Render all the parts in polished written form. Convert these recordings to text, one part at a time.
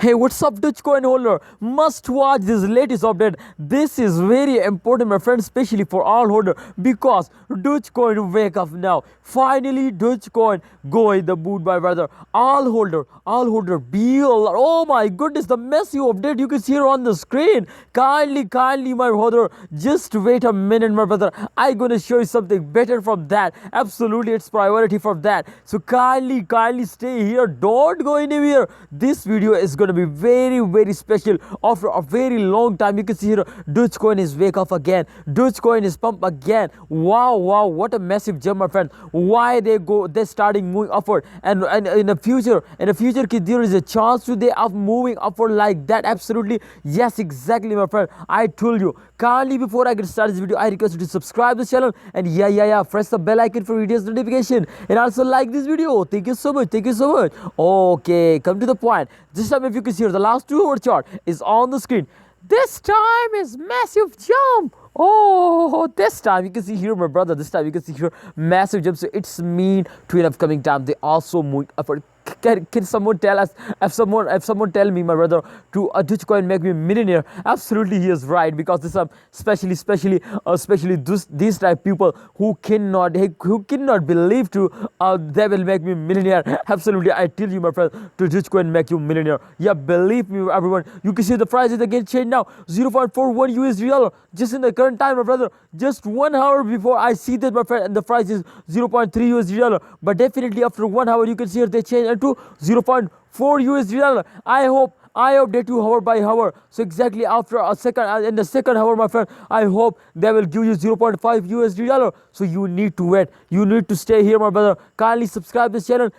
Hey, what's up, Dogecoin holder? Must watch this latest update. This is very important, my friend, especially for all holder, because Dogecoin wake up now. Finally, Dogecoin go in the mood, my brother. All holder, be alert. Oh my goodness, the massive update you can see here on the screen. Kindly, my brother, just wait a minute, my brother. I gonna show you something better from that. Absolutely, it's priority for that. So kindly stay here. Don't go anywhere. This video is gonna be very special. After a very long time, you can see here Dogecoin is wake up again. Dogecoin is pump again. Wow, what a massive jump, my friend. Why they're starting moving upward, and in the future there is a chance to they are moving upward like that. Absolutely, yes, exactly, my friend. I told you. Kindly, before I get started this video, I request you to subscribe this channel, and press the bell icon for videos notification, and also like this video. Thank you so much. Okay, come to the point. This time, if you can see here, the last 2 hour chart is on the screen. This time is massive jump. Oh, this time you can see here, my brother. This time you can see here massive jump. So it's mean to an upcoming time. They also moving upward. Can someone tell us, if someone tell me, my brother, to a Dogecoin make me a millionaire? Absolutely, he is right, because this especially these type people who cannot believe to they will make me a millionaire. Absolutely, I tell you, my friend, to Dogecoin make you a millionaire. Yeah, believe me, everyone. You can see the price is again changed now, 0.41 USD dollar just in the current time, my brother. Just 1 hour before I see that, my friend, and the price is 0.3 USD dollar. But definitely after 1 hour, you can see here they change to 0.4 USD dollar. I hope that you hour by hour. So exactly after a second, in the second hour, my friend, I hope they will give you 0.5 USD dollar. So you need to wait. You need to stay here, my brother. Kindly subscribe this channel.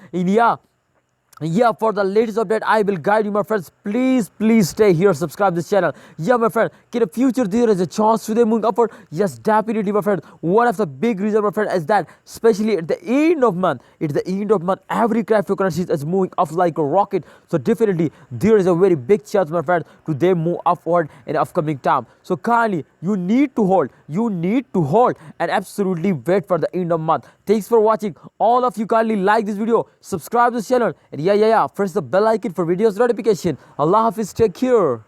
And for the latest update, I will guide you, my friends. Please stay here, subscribe this channel. Yeah, my friend, in the future there is a chance to they moving upward. Yes, definitely, my friend. One of the big reasons, my friend, is that especially at the end of month, every cryptocurrency is moving up like a rocket. So definitely there is a very big chance, my friend, to they move upward in the upcoming time. So kindly, you need to hold, and absolutely wait for the end of month. Thanks for watching. All of you, kindly like this video, subscribe this channel, and press the bell icon for videos notification. Allah Hafiz, take care.